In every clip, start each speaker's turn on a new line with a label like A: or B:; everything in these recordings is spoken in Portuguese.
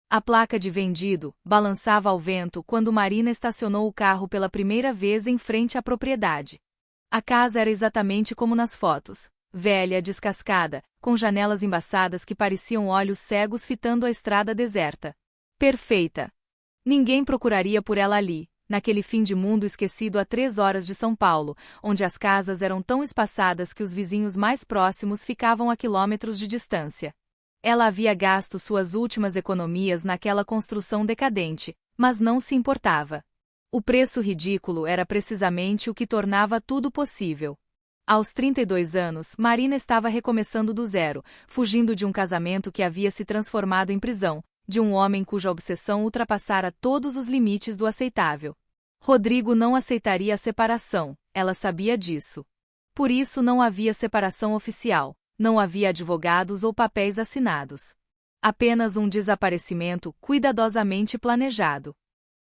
A: A placa de vendido balançava ao vento quando Marina estacionou o carro pela primeira vez em frente à propriedade. A casa era exatamente como nas fotos, velha, descascada, com janelas embaçadas que pareciam olhos cegos fitando a estrada deserta. Perfeita. Ninguém procuraria por ela ali, naquele fim de mundo esquecido a 3 horas de São Paulo, onde as casas eram tão espaçadas que os vizinhos mais próximos ficavam a quilômetros de distância. Ela havia gasto suas últimas economias naquela construção decadente, mas não se importava. O preço ridículo era precisamente o que tornava tudo possível. Aos 32 anos, Marina estava recomeçando do zero, fugindo de um casamento que havia se transformado em prisão, de um homem cuja obsessão ultrapassara todos os limites do aceitável. Rodrigo não aceitaria a separação, ela sabia disso. Por isso não havia separação oficial, não havia advogados ou papéis assinados. Apenas um desaparecimento cuidadosamente planejado.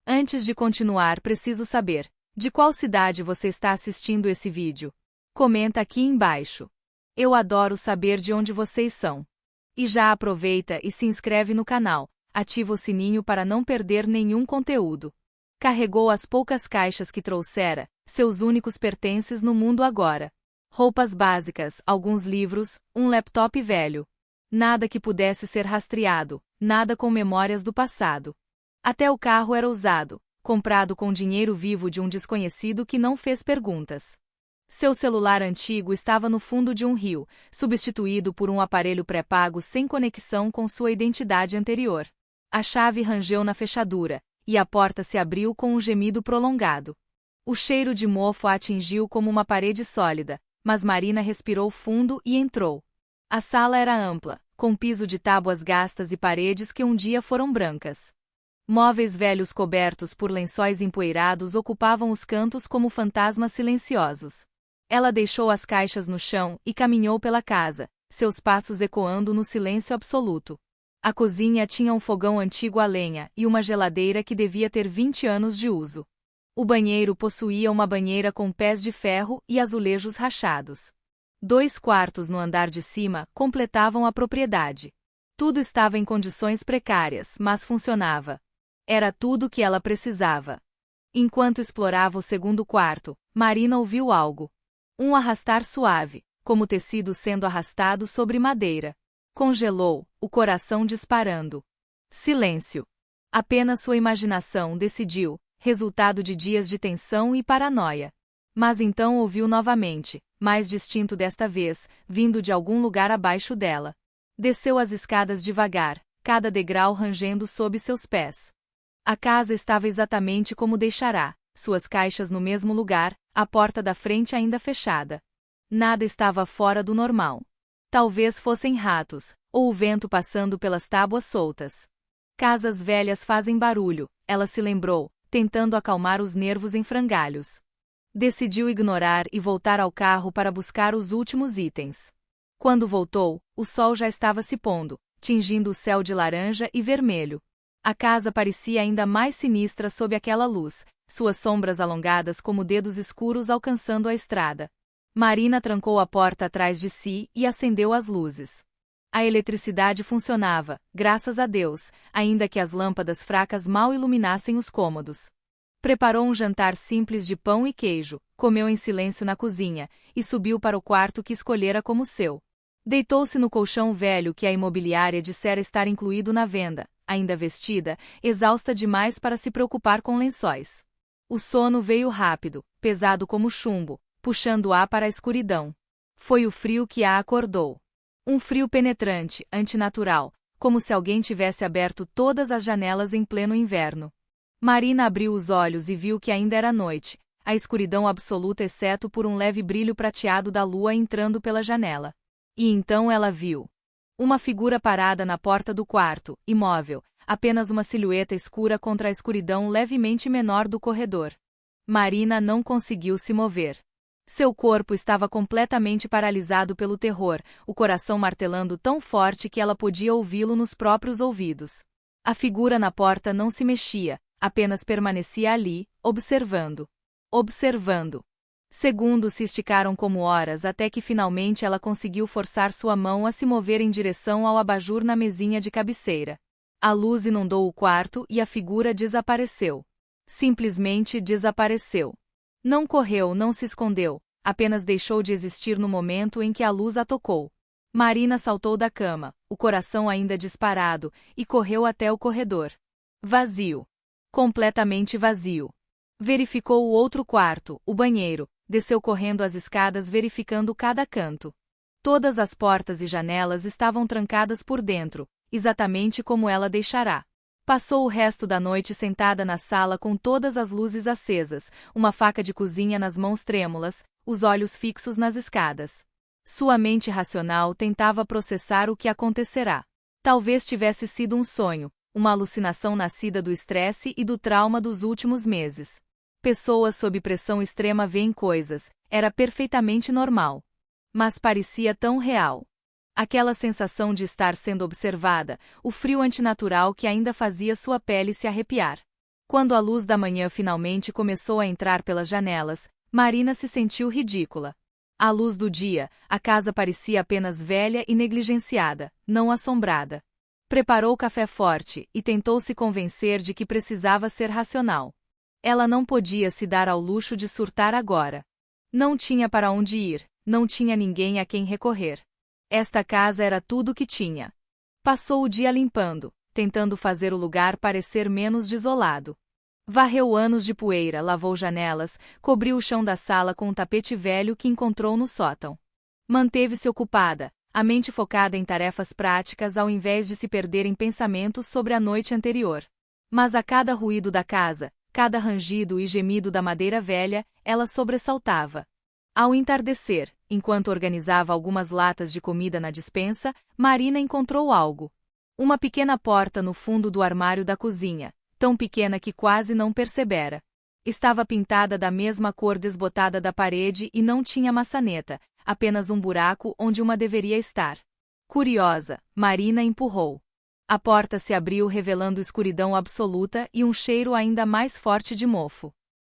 A: Antes de continuar, preciso saber, de qual cidade você está assistindo esse vídeo? Comenta aqui embaixo. Eu adoro saber de onde vocês são. E já aproveita e se inscreve no canal, ativa o sininho para não perder nenhum conteúdo. Carregou as poucas caixas que trouxera, seus únicos pertences no mundo agora. Roupas básicas, alguns livros, um laptop velho. Nada que pudesse ser rastreado, nada com memórias do passado. Até o carro era usado, comprado com dinheiro vivo de um desconhecido que não fez perguntas. Seu celular antigo estava no fundo de um rio, substituído por um aparelho pré-pago sem conexão com sua identidade anterior. A chave rangeu na fechadura, e a porta se abriu com um gemido prolongado. O cheiro de mofo a atingiu como uma parede sólida, mas Marina respirou fundo e entrou. A sala era ampla, com piso de tábuas gastas e paredes que um dia foram brancas. Móveis velhos cobertos por lençóis empoeirados ocupavam os cantos como fantasmas silenciosos. Ela deixou as caixas no chão e caminhou pela casa, seus passos ecoando no silêncio absoluto. A cozinha tinha um fogão antigo a lenha e uma geladeira que devia ter 20 anos de uso. O banheiro possuía uma banheira com pés de ferro e azulejos rachados. 2 quartos no andar de cima completavam a propriedade. Tudo estava em condições precárias, mas funcionava. Era tudo que ela precisava. Enquanto explorava o segundo quarto, Marina ouviu algo. Um arrastar suave, como tecido sendo arrastado sobre madeira. Congelou, o coração disparando. Silêncio. Apenas sua imaginação decidiu, resultado de dias de tensão e paranoia. Mas então ouviu novamente, mais distinto desta vez, vindo de algum lugar abaixo dela. Desceu as escadas devagar, cada degrau rangendo sob seus pés. A casa estava exatamente como deixará, suas caixas no mesmo lugar, a porta da frente ainda fechada. Nada estava fora do normal. Talvez fossem ratos, ou o vento passando pelas tábuas soltas. Casas velhas fazem barulho, ela se lembrou, tentando acalmar os nervos em frangalhos. Decidiu ignorar e voltar ao carro para buscar os últimos itens. Quando voltou, o sol já estava se pondo, tingindo o céu de laranja e vermelho. A casa parecia ainda mais sinistra sob aquela luz, suas sombras alongadas como dedos escuros alcançando a estrada. Marina trancou a porta atrás de si e acendeu as luzes. A eletricidade funcionava, graças a Deus, ainda que as lâmpadas fracas mal iluminassem os cômodos. Preparou um jantar simples de pão e queijo, comeu em silêncio na cozinha, e subiu para o quarto que escolhera como seu. Deitou-se no colchão velho que a imobiliária dissera estar incluído na venda, ainda vestida, exausta demais para se preocupar com lençóis. O sono veio rápido, pesado como chumbo, puxando-a para a escuridão. Foi o frio que a acordou. Um frio penetrante, antinatural, como se alguém tivesse aberto todas as janelas em pleno inverno. Marina abriu os olhos e viu que ainda era noite, a escuridão absoluta exceto por um leve brilho prateado da lua entrando pela janela. E então ela viu uma figura parada na porta do quarto, imóvel, apenas uma silhueta escura contra a escuridão levemente menor do corredor. Marina não conseguiu se mover. Seu corpo estava completamente paralisado pelo terror, o coração martelando tão forte que ela podia ouvi-lo nos próprios ouvidos. A figura na porta não se mexia, apenas permanecia ali, observando. Observando. Segundos se esticaram como horas até que finalmente ela conseguiu forçar sua mão a se mover em direção ao abajur na mesinha de cabeceira. A luz inundou o quarto e a figura desapareceu. Simplesmente desapareceu. Não correu, não se escondeu, apenas deixou de existir no momento em que a luz a tocou. Marina saltou da cama, o coração ainda disparado, e correu até o corredor. Vazio. Completamente vazio. Verificou o outro quarto, o banheiro, desceu correndo as escadas verificando cada canto. Todas as portas e janelas estavam trancadas por dentro, exatamente como ela deixará. Passou o resto da noite sentada na sala com todas as luzes acesas, uma faca de cozinha nas mãos trêmulas, os olhos fixos nas escadas. Sua mente racional tentava processar o que acontecerá. Talvez tivesse sido um sonho, uma alucinação nascida do estresse e do trauma dos últimos meses. Pessoas sob pressão extrema veem coisas, era perfeitamente normal. Mas parecia tão real. Aquela sensação de estar sendo observada, o frio antinatural que ainda fazia sua pele se arrepiar. Quando a luz da manhã finalmente começou a entrar pelas janelas, Marina se sentiu ridícula. À luz do dia, a casa parecia apenas velha e negligenciada, não assombrada. Preparou café forte e tentou se convencer de que precisava ser racional. Ela não podia se dar ao luxo de surtar agora. Não tinha para onde ir, não tinha ninguém a quem recorrer. Esta casa era tudo o que tinha. Passou o dia limpando, tentando fazer o lugar parecer menos desolado. Varreu anos de poeira, lavou janelas, cobriu o chão da sala com um tapete velho que encontrou no sótão. Manteve-se ocupada, a mente focada em tarefas práticas ao invés de se perder em pensamentos sobre a noite anterior. Mas a cada ruído da casa, cada rangido e gemido da madeira velha, ela sobressaltava. Ao entardecer, enquanto organizava algumas latas de comida na despensa, Marina encontrou algo. Uma pequena porta no fundo do armário da cozinha, tão pequena que quase não percebera. Estava pintada da mesma cor desbotada da parede e não tinha maçaneta, apenas um buraco onde uma deveria estar. Curiosa, Marina empurrou. A porta se abriu revelando escuridão absoluta e um cheiro ainda mais forte de mofo.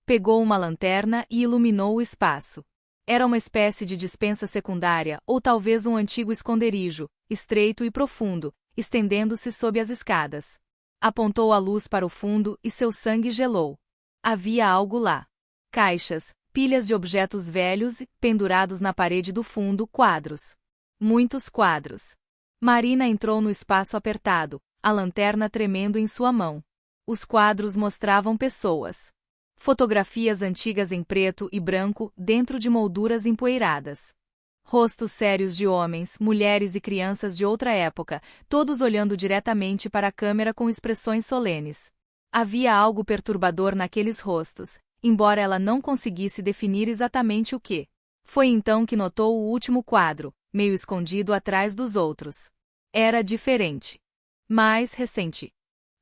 A: Pegou uma lanterna e iluminou o espaço. Era uma espécie de despensa secundária ou talvez um antigo esconderijo, estreito e profundo, estendendo-se sob as escadas. Apontou a luz para o fundo e seu sangue gelou. Havia algo lá. Caixas, pilhas de objetos velhos e, pendurados na parede do fundo, quadros. Muitos quadros. Marina entrou no espaço apertado, a lanterna tremendo em sua mão. Os quadros mostravam pessoas. Fotografias antigas em preto e branco, dentro de molduras empoeiradas. Rostos sérios de homens, mulheres e crianças de outra época, todos olhando diretamente para a câmera com expressões solenes. Havia algo perturbador naqueles rostos, embora ela não conseguisse definir exatamente o que. Foi então que notou o último quadro, meio escondido atrás dos outros. Era diferente. Mais recente.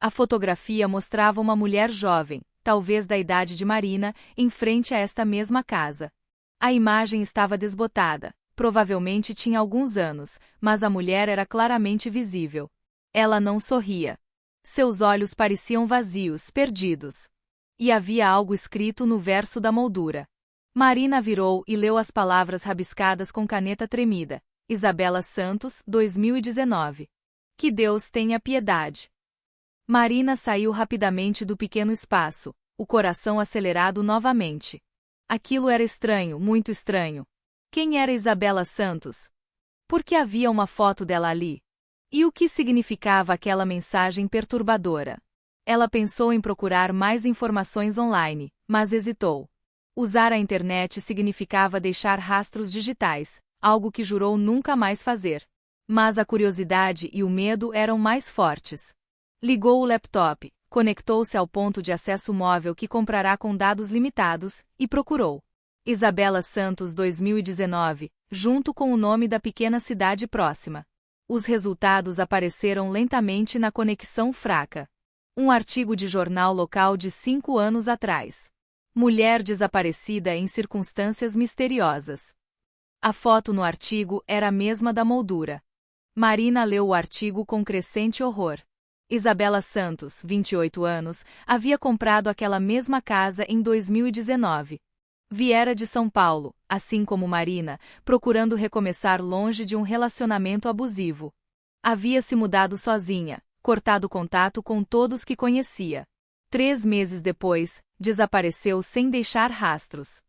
A: A fotografia mostrava uma mulher jovem, talvez da idade de Marina, em frente a esta mesma casa. A imagem estava desbotada, provavelmente tinha alguns anos, mas a mulher era claramente visível. Ela não sorria. Seus olhos pareciam vazios, perdidos. E havia algo escrito no verso da moldura. Marina virou e leu as palavras rabiscadas com caneta tremida. Isabela Santos, 2019. Que Deus tenha piedade. Marina saiu rapidamente do pequeno espaço, o coração acelerado novamente. Aquilo era estranho, muito estranho. Quem era Isabela Santos? Por que havia uma foto dela ali? E o que significava aquela mensagem perturbadora? Ela pensou em procurar mais informações online, mas hesitou. Usar a internet significava deixar rastros digitais, algo que jurou nunca mais fazer. Mas a curiosidade e o medo eram mais fortes. Ligou o laptop, conectou-se ao ponto de acesso móvel que comprará com dados limitados, e procurou. Isabela Santos 2019, junto com o nome da pequena cidade próxima. Os resultados apareceram lentamente na conexão fraca. Um artigo de jornal local de 5 anos atrás. Mulher desaparecida em circunstâncias misteriosas. A foto no artigo era a mesma da moldura. Marina leu o artigo com crescente horror. Isabela Santos, 28 anos, havia comprado aquela mesma casa em 2019. Viera de São Paulo, assim como Marina, procurando recomeçar longe de um relacionamento abusivo. Havia se mudado sozinha, cortado contato com todos que conhecia. 3 meses depois, desapareceu sem deixar rastros.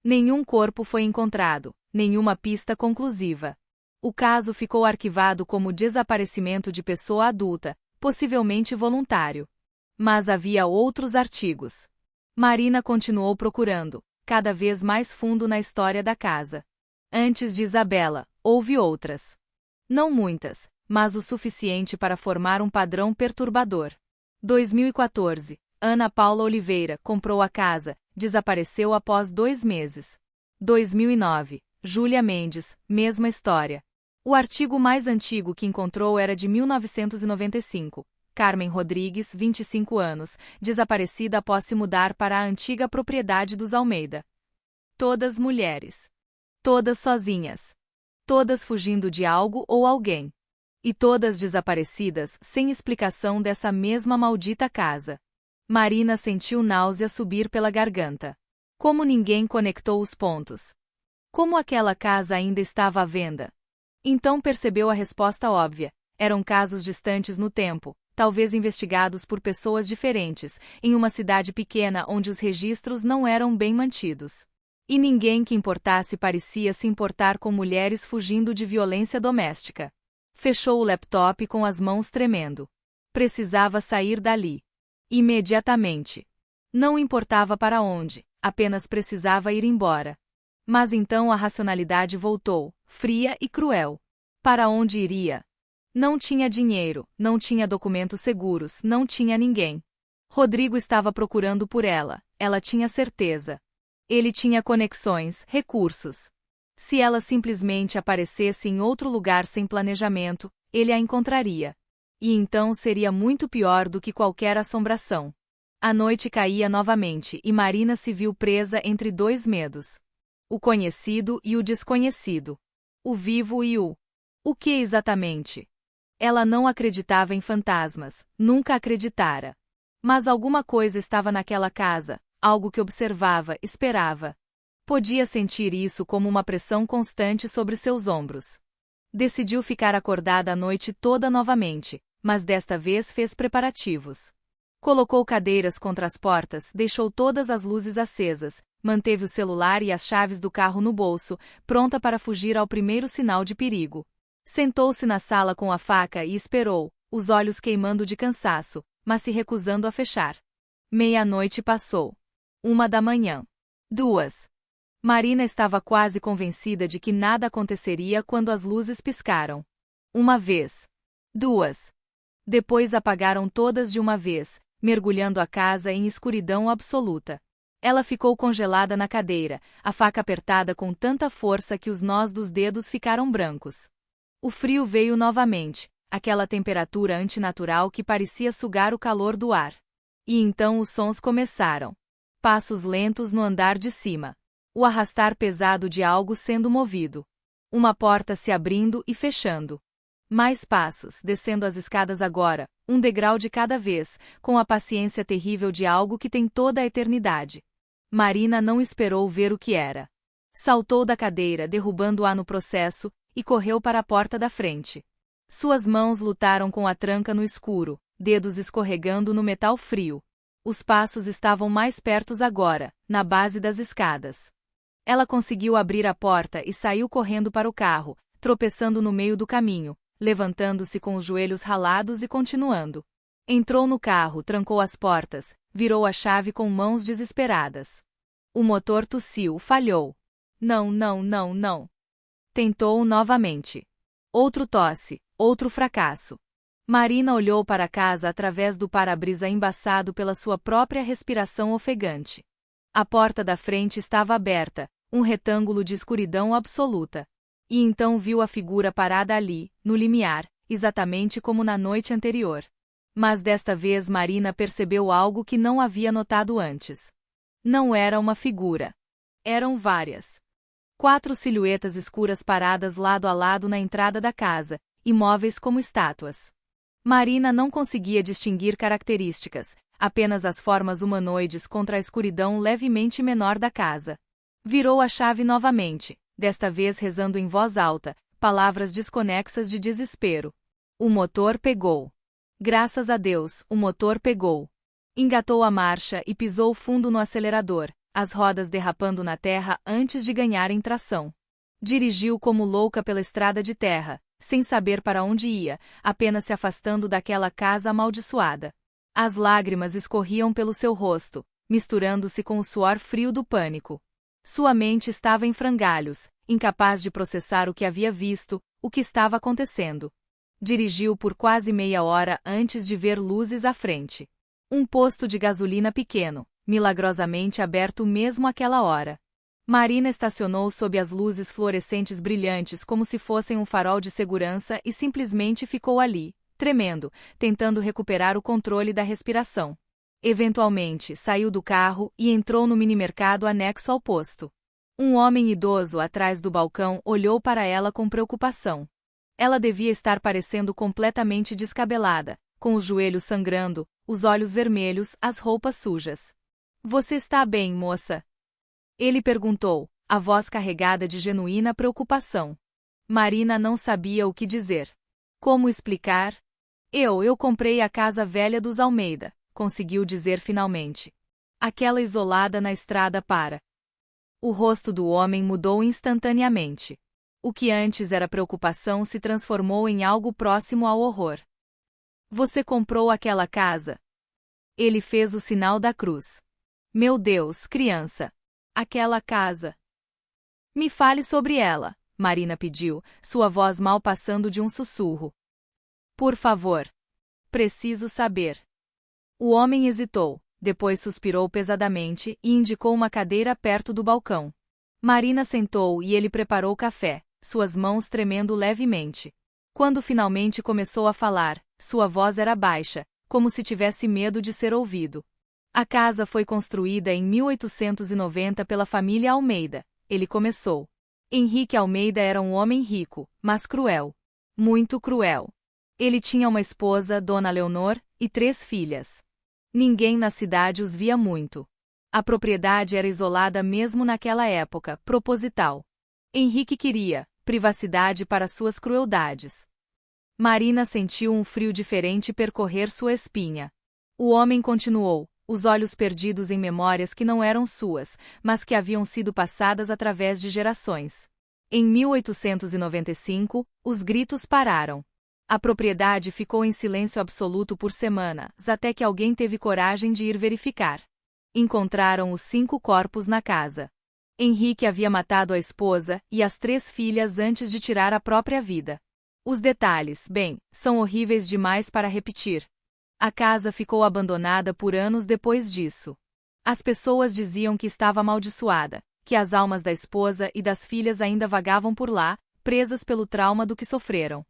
A: Nenhum corpo foi encontrado, nenhuma pista conclusiva. O caso ficou arquivado como desaparecimento de pessoa adulta, possivelmente voluntário. Mas havia outros artigos. Marina continuou procurando, cada vez mais fundo na história da casa. Antes de Isabela, houve outras. Não muitas, mas o suficiente para formar um padrão perturbador. 2014. Ana Paula Oliveira comprou a casa, desapareceu após 2 meses. 2009. Júlia Mendes, mesma história. O artigo mais antigo que encontrou era de 1995. Carmen Rodrigues, 25 anos, desaparecida após se mudar para a antiga propriedade dos Almeida. Todas mulheres. Todas sozinhas. Todas fugindo de algo ou alguém. E todas desaparecidas sem explicação dessa mesma maldita casa. Marina sentiu náusea subir pela garganta. Como ninguém conectou os pontos. Como aquela casa ainda estava à venda? Então percebeu a resposta óbvia. Eram casos distantes no tempo, talvez investigados por pessoas diferentes, em uma cidade pequena onde os registros não eram bem mantidos. E ninguém que importasse parecia se importar com mulheres fugindo de violência doméstica. Fechou o laptop com as mãos tremendo. Precisava sair dali. Imediatamente. Não importava para onde, apenas precisava ir embora. Mas então a racionalidade voltou, fria e cruel. Para onde iria? Não tinha dinheiro, não tinha documentos seguros, não tinha ninguém. Rodrigo estava procurando por ela tinha certeza. Ele tinha conexões, recursos. Se ela simplesmente aparecesse em outro lugar sem planejamento, ele a encontraria. E então seria muito pior do que qualquer assombração. A noite caía novamente e Marina se viu presa entre 2 medos. O conhecido e o desconhecido. O vivo e o que exatamente? Ela não acreditava em fantasmas, nunca acreditara. Mas alguma coisa estava naquela casa, algo que observava, esperava. Podia sentir isso como uma pressão constante sobre seus ombros. Decidiu ficar acordada a noite toda novamente, mas desta vez fez preparativos. Colocou cadeiras contra as portas, deixou todas as luzes acesas, manteve o celular e as chaves do carro no bolso, pronta para fugir ao primeiro sinal de perigo. Sentou-se na sala com a faca e esperou, os olhos queimando de cansaço, mas se recusando a fechar. 00:30 passou. 1 da manhã. 2. Marina estava quase convencida de que nada aconteceria quando as luzes piscaram. 1 vez. 2. Depois apagaram todas de uma vez, mergulhando a casa em escuridão absoluta. Ela ficou congelada na cadeira, a faca apertada com tanta força que os nós dos dedos ficaram brancos. O frio veio novamente, aquela temperatura antinatural que parecia sugar o calor do ar. E então os sons começaram. Passos lentos no andar de cima. O arrastar pesado de algo sendo movido. Uma porta se abrindo e fechando. Mais passos, descendo as escadas agora, um degrau de cada vez, com a paciência terrível de algo que tem toda a eternidade. Marina não esperou ver o que era. Saltou da cadeira, derrubando-a no processo, e correu para a porta da frente. Suas mãos lutaram com a tranca no escuro, dedos escorregando no metal frio. Os passos estavam mais perto agora, na base das escadas. Ela conseguiu abrir a porta e saiu correndo para o carro, tropeçando no meio do caminho, levantando-se com os joelhos ralados e continuando. Entrou no carro, trancou as portas, virou a chave com mãos desesperadas. O motor tossiu, falhou. Não, não, não, não. Tentou novamente. Outro tosse, outro fracasso. Marina olhou para a casa através do para-brisa embaçado pela sua própria respiração ofegante. A porta da frente estava aberta, um retângulo de escuridão absoluta. E então viu a figura parada ali, no limiar, exatamente como na noite anterior. Mas desta vez Marina percebeu algo que não havia notado antes. Não era uma figura. Eram várias. 4 silhuetas escuras paradas lado a lado na entrada da casa, imóveis como estátuas. Marina não conseguia distinguir características, apenas as formas humanoides contra a escuridão levemente menor da casa. Virou a chave novamente, desta vez rezando em voz alta, palavras desconexas de desespero. O motor pegou. Graças a Deus, o motor pegou. Engatou a marcha e pisou fundo no acelerador, as rodas derrapando na terra antes de ganharem tração. Dirigiu como louca pela estrada de terra, sem saber para onde ia, apenas se afastando daquela casa amaldiçoada. As lágrimas escorriam pelo seu rosto, misturando-se com o suor frio do pânico. Sua mente estava em frangalhos, incapaz de processar o que havia visto, o que estava acontecendo. Dirigiu por quase meia hora antes de ver luzes à frente. Um posto de gasolina pequeno, milagrosamente aberto mesmo àquela hora. Marina estacionou sob as luzes fluorescentes brilhantes como se fossem um farol de segurança e simplesmente ficou ali, tremendo, tentando recuperar o controle da respiração. Eventualmente, saiu do carro e entrou no minimercado anexo ao posto. Um homem idoso atrás do balcão olhou para ela com preocupação. Ela devia estar parecendo completamente descabelada, com os joelhos sangrando, os olhos vermelhos, as roupas sujas. "Você está bem, moça?" Ele perguntou, a voz carregada de genuína preocupação. Marina não sabia o que dizer. Como explicar? Eu comprei a casa velha dos Almeida, conseguiu dizer finalmente. Aquela isolada na estrada para. O rosto do homem mudou instantaneamente. O que antes era preocupação se transformou em algo próximo ao horror. "Você comprou aquela casa?" Ele fez o sinal da cruz. "Meu Deus, criança! Aquela casa!" "Me fale sobre ela", Marina pediu, sua voz mal passando de um sussurro. "Por favor. Preciso saber." O homem hesitou, depois suspirou pesadamente e indicou uma cadeira perto do balcão. Marina sentou e ele preparou café, suas mãos tremendo levemente. Quando finalmente começou a falar, sua voz era baixa, como se tivesse medo de ser ouvido. "A casa foi construída em 1890 pela família Almeida", ele começou. Henrique Almeida era um homem rico, mas cruel. Muito cruel. Ele tinha uma esposa, Dona Leonor, e 3 filhas. Ninguém na cidade os via muito. A propriedade era isolada mesmo naquela época, proposital. Henrique queria privacidade para suas crueldades. Marina sentiu um frio diferente percorrer sua espinha. O homem continuou, os olhos perdidos em memórias que não eram suas, mas que haviam sido passadas através de gerações. Em 1895, os gritos pararam. A propriedade ficou em silêncio absoluto por semanas, até que alguém teve coragem de ir verificar. Encontraram os 5 corpos na casa. Henrique havia matado a esposa e as 3 filhas antes de tirar a própria vida. Os detalhes, bem, são horríveis demais para repetir. A casa ficou abandonada por anos depois disso. As pessoas diziam que estava amaldiçoada, que as almas da esposa e das filhas ainda vagavam por lá, presas pelo trauma do que sofreram.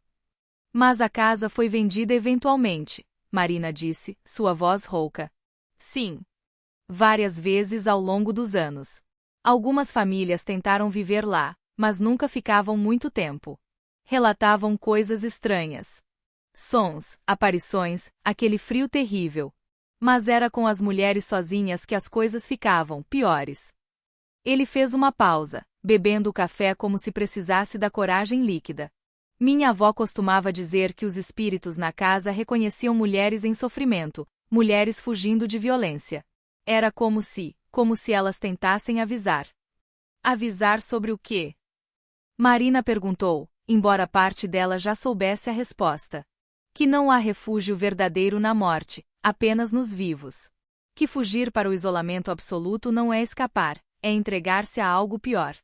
A: "Mas a casa foi vendida eventualmente", Marina disse, sua voz rouca. "Sim. Várias vezes ao longo dos anos. Algumas famílias tentaram viver lá, mas nunca ficavam muito tempo. Relatavam coisas estranhas. Sons, aparições, aquele frio terrível. Mas era com as mulheres sozinhas que as coisas ficavam piores." Ele fez uma pausa, bebendo o café como se precisasse da coragem líquida. "Minha avó costumava dizer que os espíritos na casa reconheciam mulheres em sofrimento, mulheres fugindo de violência. Era como se elas tentassem avisar." "Avisar sobre o quê?" Marina perguntou, embora parte dela já soubesse a resposta. Que não há refúgio verdadeiro na morte, apenas nos vivos. Que fugir para o isolamento absoluto não é escapar, é entregar-se a algo pior.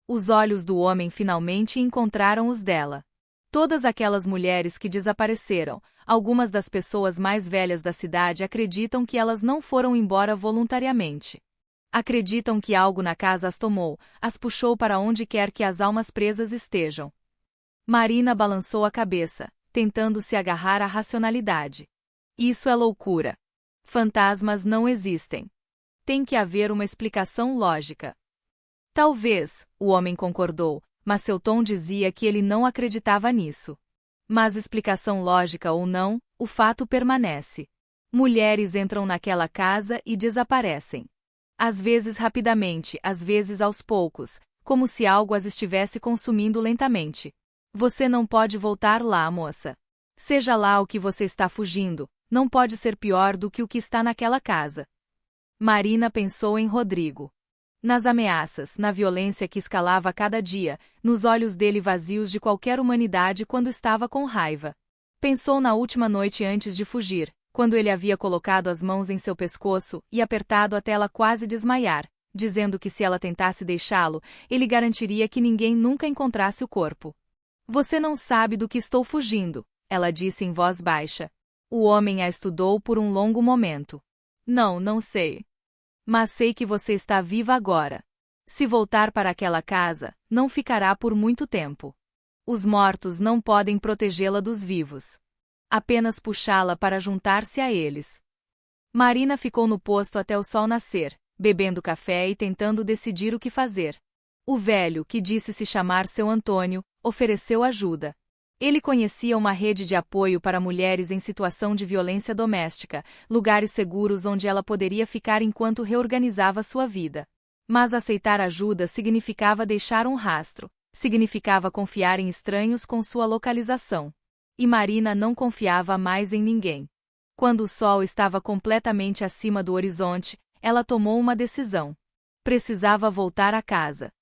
A: Os olhos do homem finalmente encontraram os dela. Todas aquelas mulheres que desapareceram, algumas das pessoas mais velhas da cidade acreditam que elas não foram embora voluntariamente. Acreditam que algo na casa as tomou, as puxou para onde quer que as almas presas estejam. Marina balançou a cabeça, tentando se agarrar à racionalidade. "Isso é loucura. Fantasmas não existem. Tem que haver uma explicação lógica." "Talvez", o homem concordou, mas seu tom dizia que ele não acreditava nisso. Mas explicação lógica ou não, o fato permanece. Mulheres entram naquela casa e desaparecem. Às vezes rapidamente, às vezes aos poucos, como se algo as estivesse consumindo lentamente. "Você não pode voltar lá, moça. Seja lá o que você está fugindo, não pode ser pior do que o que está naquela casa. Marina pensou em Rodrigo. Nas ameaças, na violência que escalava a cada dia, nos olhos dele vazios de qualquer humanidade quando estava com raiva. Pensou na última noite antes de fugir, quando ele havia colocado as mãos em seu pescoço e apertado até ela quase desmaiar, dizendo que se ela tentasse deixá-lo, ele garantiria que ninguém nunca encontrasse o corpo. Você não sabe do que estou fugindo, ela disse em voz baixa. O homem a estudou por um longo momento. Não, não sei. Mas sei que você está viva agora. Se voltar para aquela casa, não ficará por muito tempo. Os mortos não podem protegê-la dos vivos. Apenas puxá-la para juntar-se a eles. Marina ficou no posto até o sol nascer, bebendo café e tentando decidir o que fazer. O velho, que disse se chamar seu Antônio, ofereceu ajuda. Ele conhecia uma rede de apoio para mulheres em situação de violência doméstica, lugares seguros onde ela poderia ficar enquanto reorganizava sua vida. Mas aceitar ajuda significava deixar um rastro, significava confiar em estranhos com sua localização. E Marina não confiava mais em ninguém. Quando o sol estava completamente acima do horizonte, ela tomou uma decisão. Precisava voltar a casa.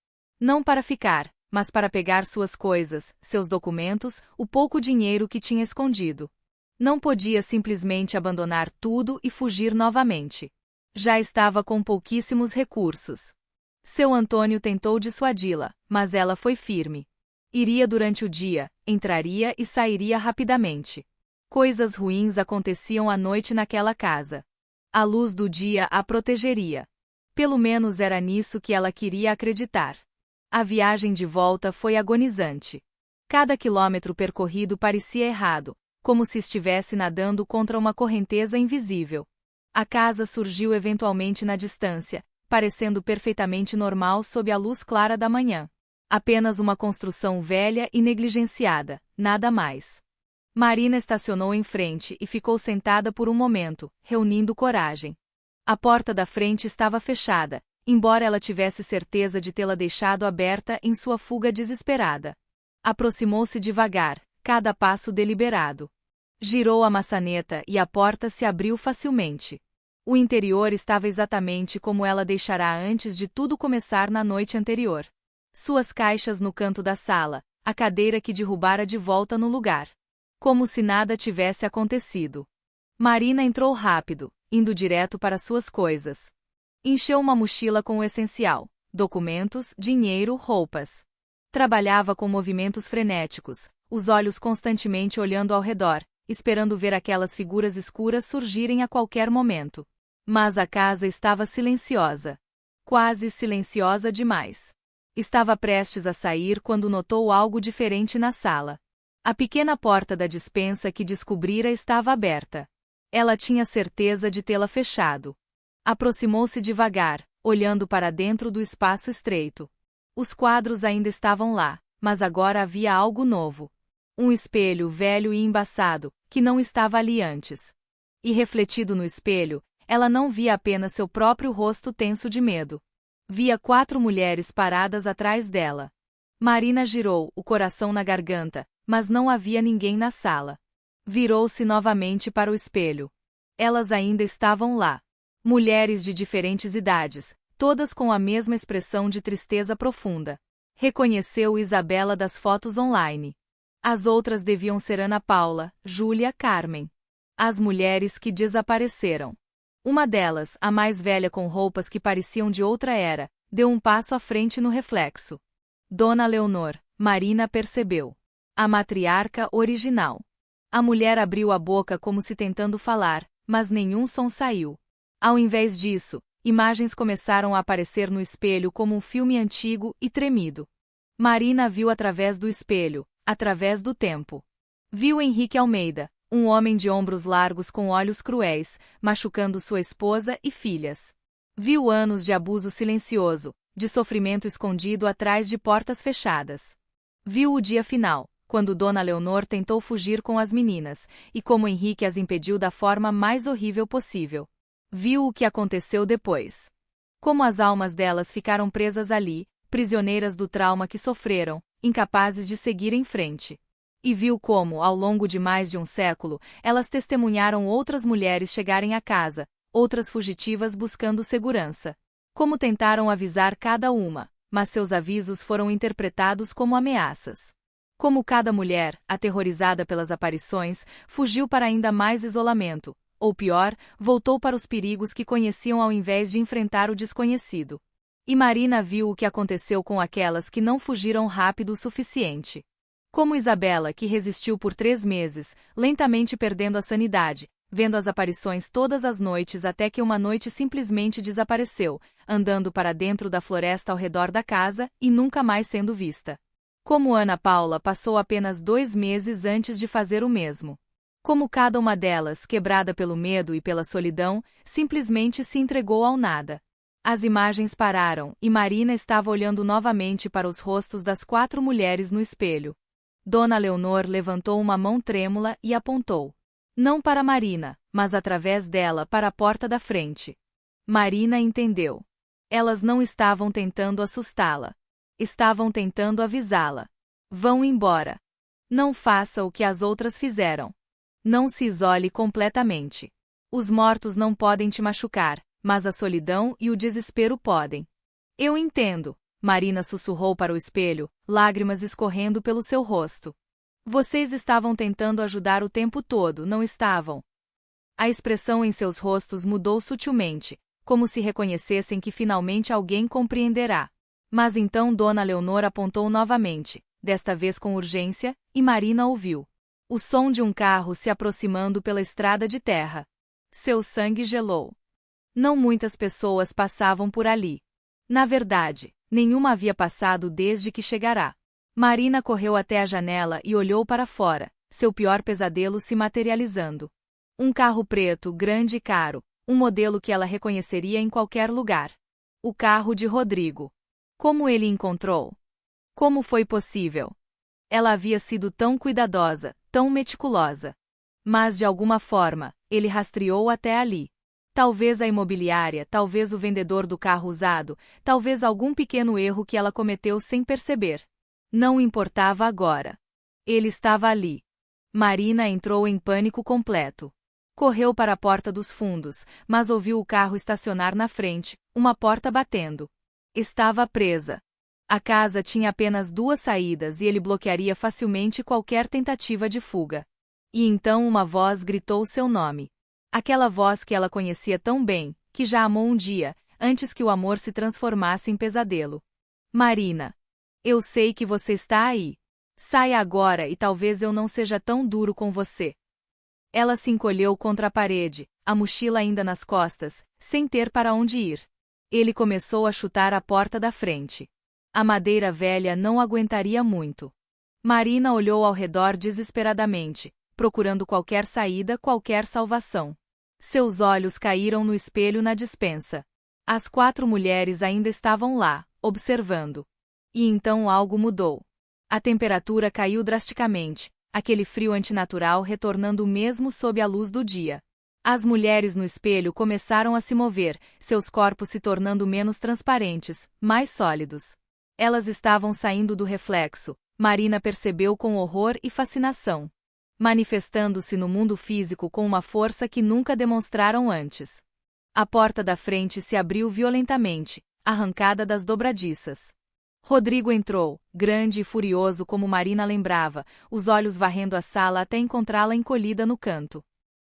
A: Não para ficar, mas para pegar suas coisas, seus documentos, o pouco dinheiro que tinha escondido. Não podia simplesmente abandonar tudo e fugir novamente. Já estava com pouquíssimos recursos. Seu Antônio tentou dissuadi-la, mas ela foi firme. Iria durante o dia, entraria e sairia rapidamente. Coisas ruins aconteciam à noite naquela casa. A luz do dia a protegeria. Pelo menos era nisso que ela queria acreditar. A viagem de volta foi agonizante. Cada quilômetro percorrido parecia errado, como se estivesse nadando contra uma correnteza invisível. A casa surgiu eventualmente na distância, parecendo perfeitamente normal sob a luz clara da manhã. Apenas uma construção velha e negligenciada, nada mais. Marina estacionou em frente e ficou sentada por um momento, reunindo coragem. A porta da frente estava fechada, embora ela tivesse certeza de tê-la deixado aberta em sua fuga desesperada. Aproximou-se devagar, cada passo deliberado. Girou a maçaneta e a porta se abriu facilmente. O interior estava exatamente como ela deixara antes de tudo começar na noite anterior. Suas caixas no canto da sala, a cadeira que derrubara de volta no lugar. Como se nada tivesse acontecido. Marina entrou rápido, indo direto para suas coisas. Encheu uma mochila com o essencial: documentos, dinheiro, roupas. Trabalhava com movimentos frenéticos, os olhos constantemente olhando ao redor, esperando ver aquelas figuras escuras surgirem a qualquer momento. Mas a casa estava silenciosa. Quase silenciosa demais. Estava prestes a sair quando notou algo diferente na sala. A pequena porta da despensa que descobrira estava aberta. Ela tinha certeza de tê-la fechado. Aproximou-se devagar, olhando para dentro do espaço estreito. Os quadros ainda estavam lá, mas agora havia algo novo. Um espelho velho e embaçado, que não estava ali antes. E refletido no espelho, ela não via apenas seu próprio rosto tenso de medo. Via 4 mulheres paradas atrás dela. Marina girou, o coração na garganta, mas não havia ninguém na sala. Virou-se novamente para o espelho. Elas ainda estavam lá. Mulheres de diferentes idades, todas com a mesma expressão de tristeza profunda. Reconheceu Isabela das fotos online. As outras deviam ser Ana Paula, Júlia, Carmen. As mulheres que desapareceram. Uma delas, a mais velha com roupas que pareciam de outra era, deu um passo à frente no reflexo. Dona Leonor, Marina percebeu. A matriarca original. A mulher abriu a boca como se tentando falar, mas nenhum som saiu. Ao invés disso, imagens começaram a aparecer no espelho como um filme antigo e tremido. Marina viu através do espelho, através do tempo. Viu Henrique Almeida, um homem de ombros largos com olhos cruéis, machucando sua esposa e filhas. Viu anos de abuso silencioso, de sofrimento escondido atrás de portas fechadas. Viu o dia final, quando Dona Leonor tentou fugir com as meninas, e como Henrique as impediu da forma mais horrível possível. Viu o que aconteceu depois. Como as almas delas ficaram presas ali, prisioneiras do trauma que sofreram, incapazes de seguir em frente. E viu como, ao longo de mais de um século, elas testemunharam outras mulheres chegarem à casa, outras fugitivas buscando segurança. Como tentaram avisar cada uma, mas seus avisos foram interpretados como ameaças. Como cada mulher, aterrorizada pelas aparições, fugiu para ainda mais isolamento, ou pior, voltou para os perigos que conheciam ao invés de enfrentar o desconhecido. E Marina viu o que aconteceu com aquelas que não fugiram rápido o suficiente. Como Isabela, que resistiu por 3 meses, lentamente perdendo a sanidade, vendo as aparições todas as noites até que uma noite simplesmente desapareceu, andando para dentro da floresta ao redor da casa e nunca mais sendo vista. Como Ana Paula passou apenas 2 meses antes de fazer o mesmo. Como cada uma delas, quebrada pelo medo e pela solidão, simplesmente se entregou ao nada. As imagens pararam e Marina estava olhando novamente para os rostos das 4 mulheres no espelho. Dona Leonor levantou uma mão trêmula e apontou. Não para Marina, mas através dela para a porta da frente. Marina entendeu. Elas não estavam tentando assustá-la. Estavam tentando avisá-la. Vão embora. Não faça o que as outras fizeram. Não se isole completamente. Os mortos não podem te machucar, mas a solidão e o desespero podem. Eu entendo, Marina sussurrou para o espelho, lágrimas escorrendo pelo seu rosto. Vocês estavam tentando ajudar o tempo todo, não estavam? A expressão em seus rostos mudou sutilmente, como se reconhecessem que finalmente alguém compreenderá. Mas então Dona Leonor apontou novamente, desta vez com urgência, e Marina ouviu. O som de um carro se aproximando pela estrada de terra. Seu sangue gelou. Não muitas pessoas passavam por ali. Na verdade, nenhuma havia passado desde que chegará. Marina correu até a janela e olhou para fora, seu pior pesadelo se materializando. Um carro preto, grande e caro, um modelo que ela reconheceria em qualquer lugar. O carro de Rodrigo. Como ele encontrou? Como foi possível? Ela havia sido tão cuidadosa, tão meticulosa. Mas de alguma forma, ele rastreou até ali. Talvez a imobiliária, talvez o vendedor do carro usado, talvez algum pequeno erro que ela cometeu sem perceber. Não importava agora. Ele estava ali. Marina entrou em pânico completo. Correu para a porta dos fundos, mas ouviu o carro estacionar na frente, uma porta batendo. Estava presa. A casa tinha apenas 2 saídas e ele bloquearia facilmente qualquer tentativa de fuga. E então uma voz gritou seu nome. Aquela voz que ela conhecia tão bem, que já amou um dia, antes que o amor se transformasse em pesadelo. Marina. Eu sei que você está aí. Saia agora e talvez eu não seja tão duro com você. Ela se encolheu contra a parede, a mochila ainda nas costas, sem ter para onde ir. Ele começou a chutar a porta da frente. A madeira velha não aguentaria muito. Marina olhou ao redor desesperadamente, procurando qualquer saída, qualquer salvação. Seus olhos caíram no espelho na despensa. As 4 mulheres ainda estavam lá, observando. E então algo mudou. A temperatura caiu drasticamente, aquele frio antinatural retornando mesmo sob a luz do dia. As mulheres no espelho começaram a se mover, seus corpos se tornando menos transparentes, mais sólidos. Elas estavam saindo do reflexo, Marina percebeu com horror e fascinação. Manifestando-se no mundo físico com uma força que nunca demonstraram antes. A porta da frente se abriu violentamente, arrancada das dobradiças. Rodrigo entrou, grande e furioso como Marina lembrava, os olhos varrendo a sala até encontrá-la encolhida no canto.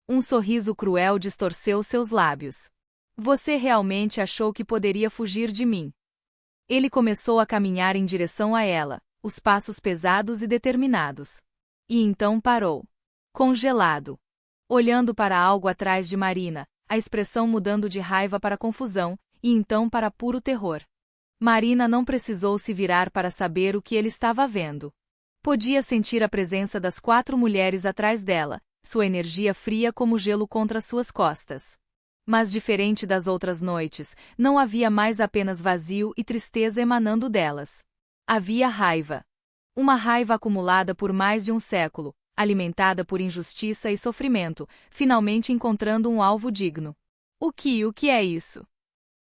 A: Um sorriso cruel distorceu seus lábios. Você realmente achou que poderia fugir de mim? Ele começou a caminhar em direção a ela, os passos pesados e determinados. E então parou. Congelado. Olhando para algo atrás de Marina, a expressão mudando de raiva para confusão, e então para puro terror. Marina não precisou se virar para saber o que ele estava vendo. Podia sentir a presença das 4 mulheres atrás dela, sua energia fria como gelo contra suas costas. Mas diferente das outras noites, não havia mais apenas vazio e tristeza emanando delas. Havia raiva. Uma raiva acumulada por mais de um século, alimentada por injustiça e sofrimento, finalmente encontrando um alvo digno. O que é isso?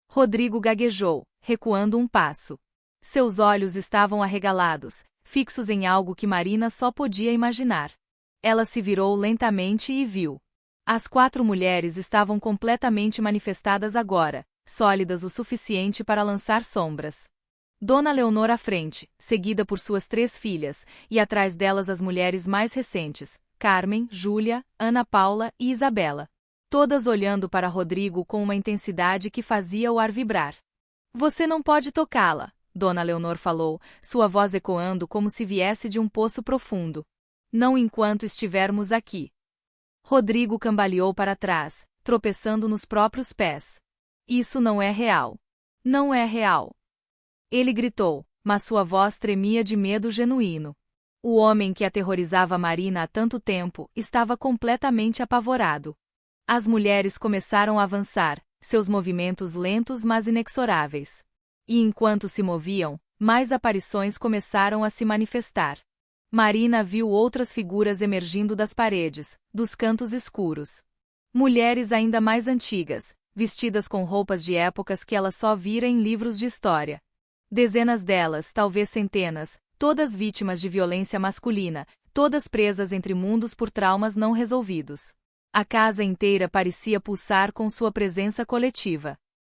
A: Rodrigo gaguejou, recuando um passo. Seus olhos estavam arregalados, fixos em algo que Marina só podia imaginar. Ela se virou lentamente e viu. As 4 mulheres estavam completamente manifestadas agora, sólidas o suficiente para lançar sombras. Dona Leonor à frente, seguida por suas 3 filhas, e atrás delas as mulheres mais recentes, Carmen, Júlia, Ana Paula e Isabela. Todas olhando para Rodrigo com uma intensidade que fazia o ar vibrar. Você não pode tocá-la, Dona Leonor falou, sua voz ecoando como se viesse de um poço profundo. Não enquanto estivermos aqui. Rodrigo cambaleou para trás, tropeçando nos próprios pés. Isso não é real. Não é real. Ele gritou, mas sua voz tremia de medo genuíno. O homem que aterrorizava Marina há tanto tempo estava completamente apavorado. As mulheres começaram a avançar, seus movimentos lentos mas inexoráveis. E enquanto se moviam, mais aparições começaram a se manifestar. Marina viu outras figuras emergindo das paredes, dos cantos escuros. Mulheres ainda mais antigas, vestidas com roupas de épocas que ela só vira em livros de história. Dezenas delas, talvez centenas, todas vítimas de violência masculina, todas presas entre mundos por traumas não resolvidos. A casa inteira parecia pulsar com sua presença coletiva.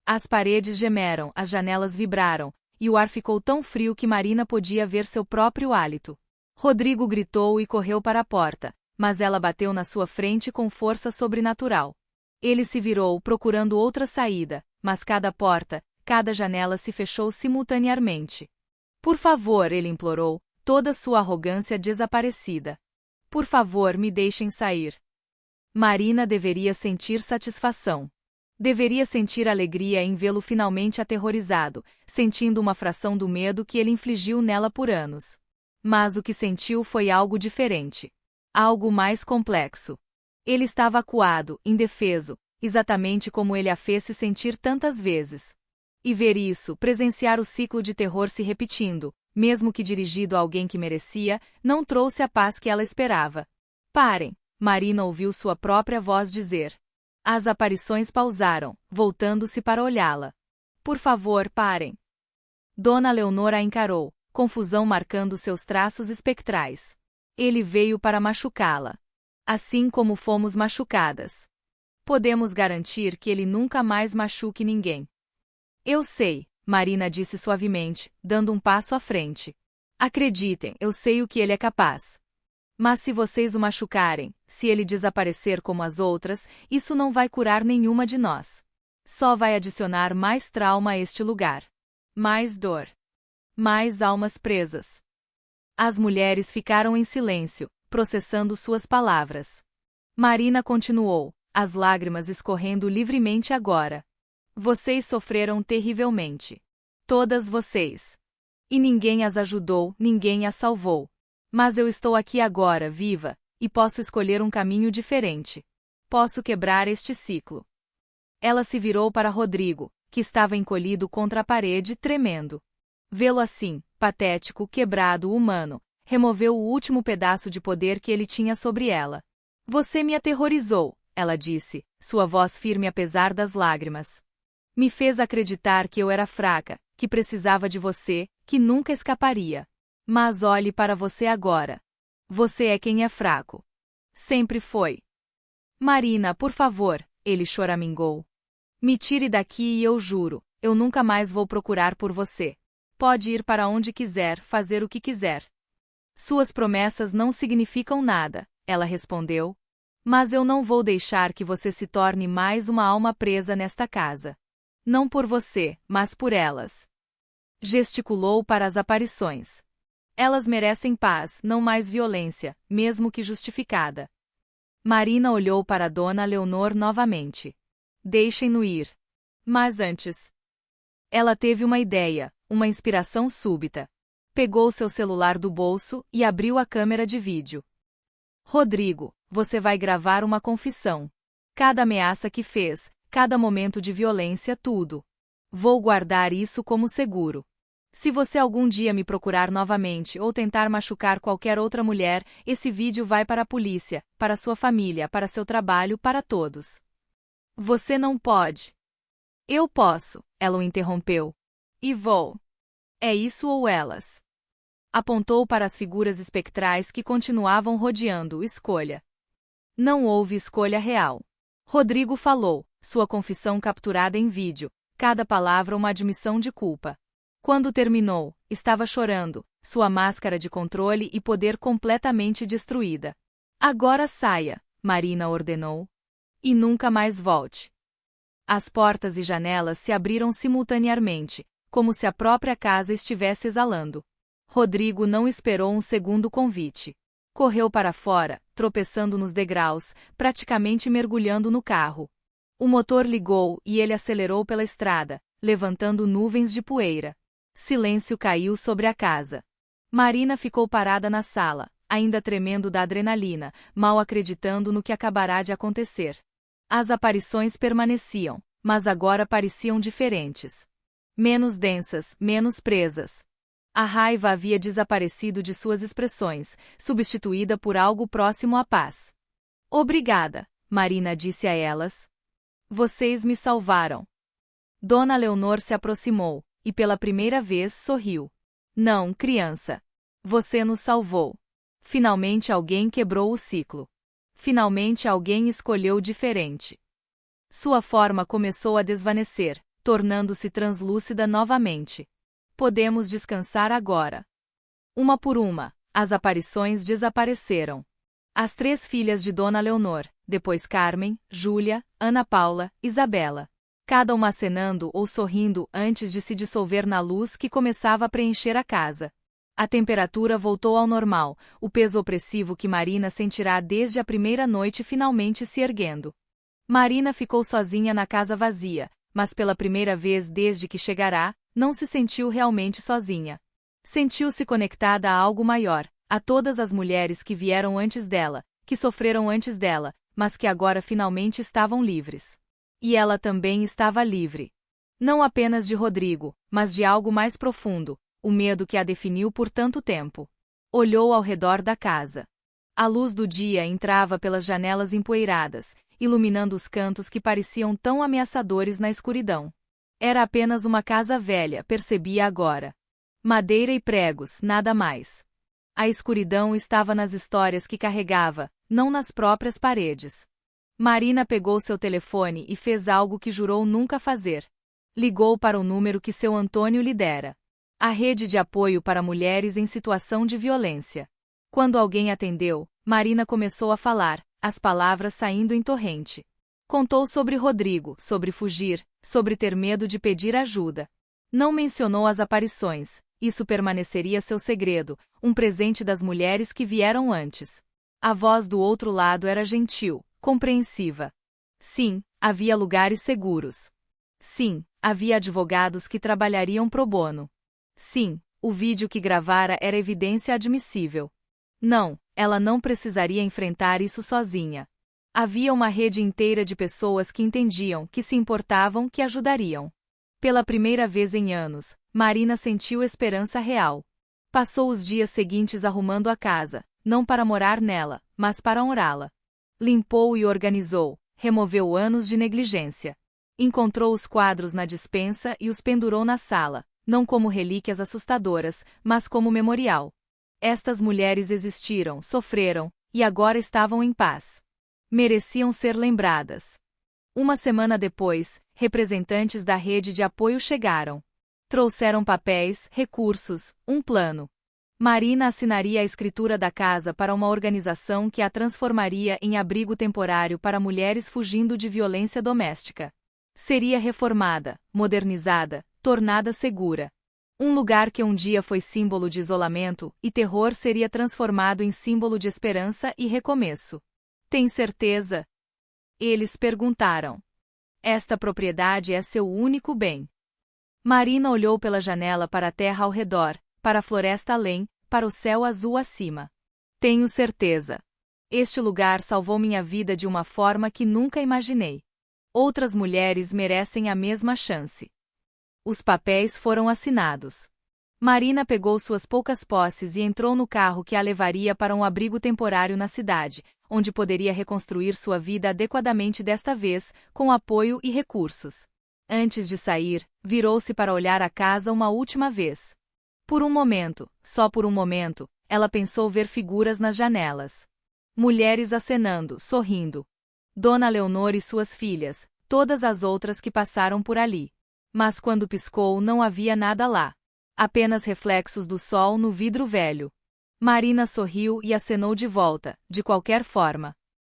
A: As paredes gemeram, as janelas vibraram, e o ar ficou tão frio que Marina podia ver seu próprio hálito. Rodrigo gritou e correu para a porta, mas ela bateu na sua frente com força sobrenatural. Ele se virou procurando outra saída, mas cada porta, cada janela se fechou simultaneamente. Por favor, ele implorou, toda sua arrogância desaparecida. Por favor, me deixem sair. Marina deveria sentir satisfação. Deveria sentir alegria em vê-lo finalmente aterrorizado, sentindo uma fração do medo que ele infligiu nela por anos. Mas o que sentiu foi algo diferente. Algo mais complexo. Ele estava acuado, indefeso, exatamente como ele a fez se sentir tantas vezes. E ver isso, presenciar o ciclo de terror se repetindo, mesmo que dirigido a alguém que merecia, não trouxe a paz que ela esperava. Parem! Marina ouviu sua própria voz dizer. As aparições pausaram, voltando-se para olhá-la. Por favor, parem. Dona Leonor a encarou, confusão marcando seus traços espectrais. Ele veio para machucá-la. Assim como fomos machucadas. Podemos garantir que ele nunca mais machuque ninguém. Eu sei, Marina disse suavemente, dando um passo à frente. Acreditem, eu sei o que ele é capaz. Mas se vocês o machucarem, se ele desaparecer como as outras, isso não vai curar nenhuma de nós. Só vai adicionar mais trauma a este lugar. Mais dor. Mais almas presas. As mulheres ficaram em silêncio, processando suas palavras. Marina continuou, as lágrimas escorrendo livremente agora. Vocês sofreram terrivelmente. Todas vocês. E ninguém as ajudou, ninguém as salvou. Mas eu estou aqui agora, viva, e posso escolher um caminho diferente. Posso quebrar este ciclo. Ela se virou para Rodrigo, que estava encolhido contra a parede, tremendo. Vê-lo assim, patético, quebrado, humano, removeu o último pedaço de poder que ele tinha sobre ela. Você me aterrorizou, ela disse, sua voz firme apesar das lágrimas. Me fez acreditar que eu era fraca, que precisava de você, que nunca escaparia. Mas olhe para você agora. Você é quem é fraco. Sempre foi. Marina, por favor, ele choramingou. Me tire daqui e eu juro, eu nunca mais vou procurar por você. Pode ir para onde quiser, fazer o que quiser. Suas promessas não significam nada, ela respondeu. Mas eu não vou deixar que você se torne mais uma alma presa nesta casa. Não por você, mas por elas. Gesticulou para as aparições. Elas merecem paz, não mais violência, mesmo que justificada. Marina olhou para Dona Leonor novamente. Deixem-no ir. Mas antes. Ela teve uma ideia, uma inspiração súbita. Pegou seu celular do bolso e abriu a câmera de vídeo. Rodrigo, você vai gravar uma confissão. Cada ameaça que fez, cada momento de violência, tudo. Vou guardar isso como seguro. Se você algum dia me procurar novamente ou tentar machucar qualquer outra mulher, esse vídeo vai para a polícia, para sua família, para seu trabalho, para todos. Você não pode. Eu posso, ela o interrompeu. E vou. É isso ou elas. Apontou para as figuras espectrais que continuavam rodeando. Escolha. Não houve escolha real. Rodrigo falou, sua confissão capturada em vídeo, cada palavra uma admissão de culpa. Quando terminou, estava chorando, sua máscara de controle e poder completamente destruída. Agora saia, Marina ordenou. E nunca mais volte. As portas e janelas se abriram simultaneamente, como se a própria casa estivesse exalando. Rodrigo não esperou um segundo convite. Correu para fora, tropeçando nos degraus, praticamente mergulhando no carro. O motor ligou e ele acelerou pela estrada, levantando nuvens de poeira. Silêncio caiu sobre a casa. Marina ficou parada na sala, ainda tremendo da adrenalina, mal acreditando no que acabará de acontecer. As aparições permaneciam, mas agora pareciam diferentes. Menos densas, menos presas. A raiva havia desaparecido de suas expressões, substituída por algo próximo à paz. Obrigada, Marina disse a elas. Vocês me salvaram. Dona Leonor se aproximou, e pela primeira vez sorriu. Não, criança. Você nos salvou. Finalmente alguém quebrou o ciclo. Finalmente alguém escolheu diferente. Sua forma começou a desvanecer, tornando-se translúcida novamente. Podemos descansar agora. Uma por uma, as aparições desapareceram. As 3 filhas de Dona Leonor, depois Carmen, Júlia, Ana Paula, Isabela. Cada uma acenando ou sorrindo antes de se dissolver na luz que começava a preencher a casa. A temperatura voltou ao normal, o peso opressivo que Marina sentirá desde a primeira noite finalmente se erguendo. Marina ficou sozinha na casa vazia, mas pela primeira vez desde que chegará, não se sentiu realmente sozinha. Sentiu-se conectada a algo maior, a todas as mulheres que vieram antes dela, que sofreram antes dela, mas que agora finalmente estavam livres. E ela também estava livre. Não apenas de Rodrigo, mas de algo mais profundo, o medo que a definiu por tanto tempo. Olhou ao redor da casa. A luz do dia entrava pelas janelas empoeiradas, iluminando os cantos que pareciam tão ameaçadores na escuridão. Era apenas uma casa velha, percebia agora. Madeira e pregos, nada mais. A escuridão estava nas histórias que carregava, não nas próprias paredes. Marina pegou seu telefone e fez algo que jurou nunca fazer. Ligou para o número que seu Antônio lhe dera. A rede de apoio para mulheres em situação de violência. Quando alguém atendeu, Marina começou a falar, as palavras saindo em torrente. Contou sobre Rodrigo, sobre fugir, sobre ter medo de pedir ajuda. Não mencionou as aparições, isso permaneceria seu segredo, um presente das mulheres que vieram antes. A voz do outro lado era gentil, compreensiva. Sim, havia lugares seguros. Sim, havia advogados que trabalhariam pro bono. Sim, o vídeo que gravara era evidência admissível. Não, ela não precisaria enfrentar isso sozinha. Havia uma rede inteira de pessoas que entendiam, que se importavam, que ajudariam. Pela primeira vez em anos, Marina sentiu esperança real. Passou os dias seguintes arrumando a casa, não para morar nela, mas para honrá-la. Limpou e organizou, removeu anos de negligência. Encontrou os quadros na despensa e os pendurou na sala, não como relíquias assustadoras, mas como memorial. Estas mulheres existiram, sofreram, e agora estavam em paz. Mereciam ser lembradas. Uma semana depois, representantes da rede de apoio chegaram. Trouxeram papéis, recursos, um plano. Marina assinaria a escritura da casa para uma organização que a transformaria em abrigo temporário para mulheres fugindo de violência doméstica. Seria reformada, modernizada, tornada segura. Um lugar que um dia foi símbolo de isolamento e terror seria transformado em símbolo de esperança e recomeço. Tem certeza? Eles perguntaram. Esta propriedade é seu único bem. Marina olhou pela janela para a terra ao redor, para a floresta além, para o céu azul acima. Tenho certeza. Este lugar salvou minha vida de uma forma que nunca imaginei. Outras mulheres merecem a mesma chance. Os papéis foram assinados. Marina pegou suas poucas posses e entrou no carro que a levaria para um abrigo temporário na cidade, onde poderia reconstruir sua vida adequadamente desta vez, com apoio e recursos. Antes de sair, virou-se para olhar a casa uma última vez. Por um momento, só por um momento, ela pensou ver figuras nas janelas. Mulheres acenando, sorrindo. Dona Leonor e suas filhas, todas as outras que passaram por ali. Mas quando piscou não havia nada lá. Apenas reflexos do sol no vidro velho. Marina sorriu e acenou de volta, de qualquer forma.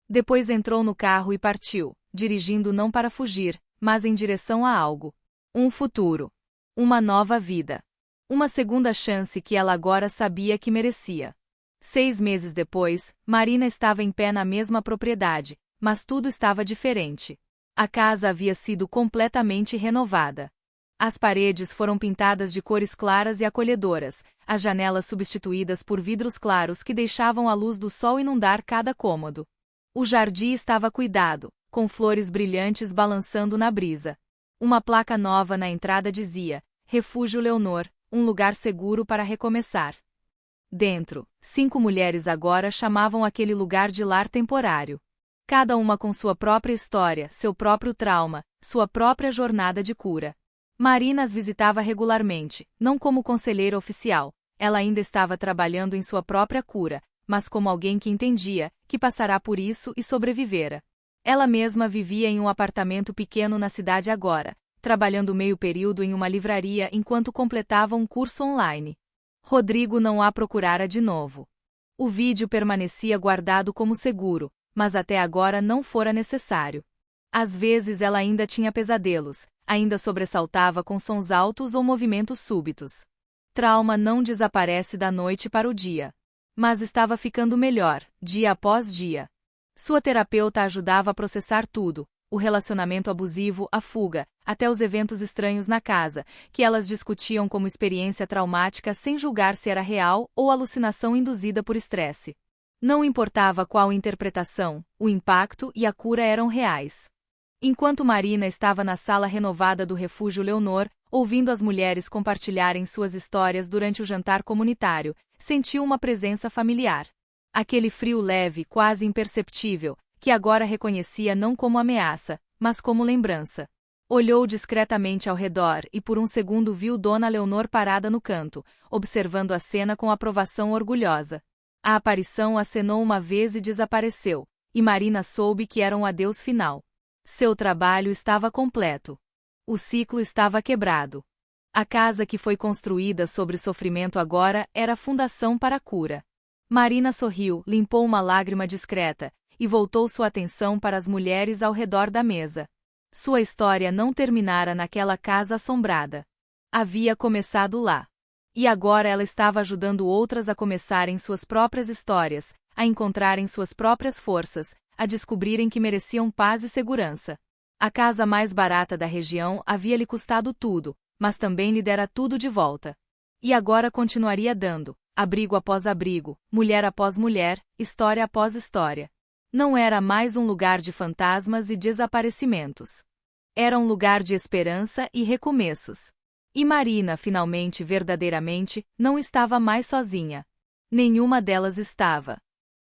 A: Depois entrou no carro e partiu, dirigindo não para fugir, mas em direção a algo. Um futuro. Uma nova vida. Uma segunda chance que ela agora sabia que merecia. 6 meses depois, Marina estava em pé na mesma propriedade, mas tudo estava diferente. A casa havia sido completamente renovada. As paredes foram pintadas de cores claras e acolhedoras, as janelas substituídas por vidros claros que deixavam a luz do sol inundar cada cômodo. O jardim estava cuidado, com flores brilhantes balançando na brisa. Uma placa nova na entrada dizia: Refúgio Leonor, um lugar seguro para recomeçar. Dentro, 5 mulheres agora chamavam aquele lugar de lar temporário. Cada uma com sua própria história, seu próprio trauma, sua própria jornada de cura. Marina as visitava regularmente, não como conselheira oficial, ela ainda estava trabalhando em sua própria cura, mas como alguém que entendia, que passará por isso e sobrevivera. Ela mesma vivia em um apartamento pequeno na cidade agora, trabalhando meio período em uma livraria enquanto completava um curso online. Rodrigo não a procurara de novo. O vídeo permanecia guardado como seguro, mas até agora não fora necessário. Às vezes ela ainda tinha pesadelos, ainda sobressaltava com sons altos ou movimentos súbitos. Trauma não desaparece da noite para o dia. Mas estava ficando melhor, dia após dia. Sua terapeuta ajudava a processar tudo, o relacionamento abusivo, a fuga, até os eventos estranhos na casa, que elas discutiam como experiência traumática sem julgar se era real ou alucinação induzida por estresse. Não importava qual interpretação, o impacto e a cura eram reais. Enquanto Marina estava na sala renovada do Refúgio Leonor, ouvindo as mulheres compartilharem suas histórias durante o jantar comunitário, sentiu uma presença familiar. Aquele frio leve, quase imperceptível, que agora reconhecia não como ameaça, mas como lembrança. Olhou discretamente ao redor e por um segundo viu Dona Leonor parada no canto, observando a cena com aprovação orgulhosa. A aparição acenou uma vez e desapareceu, e Marina soube que era um adeus final. Seu trabalho estava completo. O ciclo estava quebrado. A casa que foi construída sobre sofrimento agora era a fundação para a cura. Marina sorriu, limpou uma lágrima discreta, e voltou sua atenção para as mulheres ao redor da mesa. Sua história não terminara naquela casa assombrada. Havia começado lá. E agora ela estava ajudando outras a começarem suas próprias histórias, a encontrarem suas próprias forças, a descobrirem que mereciam paz e segurança. A casa mais barata da região havia lhe custado tudo, mas também lhe dera tudo de volta. E agora continuaria dando, abrigo após abrigo, mulher após mulher, história após história. Não era mais um lugar de fantasmas e desaparecimentos. Era um lugar de esperança e recomeços. E Marina, finalmente, verdadeiramente, não estava mais sozinha. Nenhuma delas estava.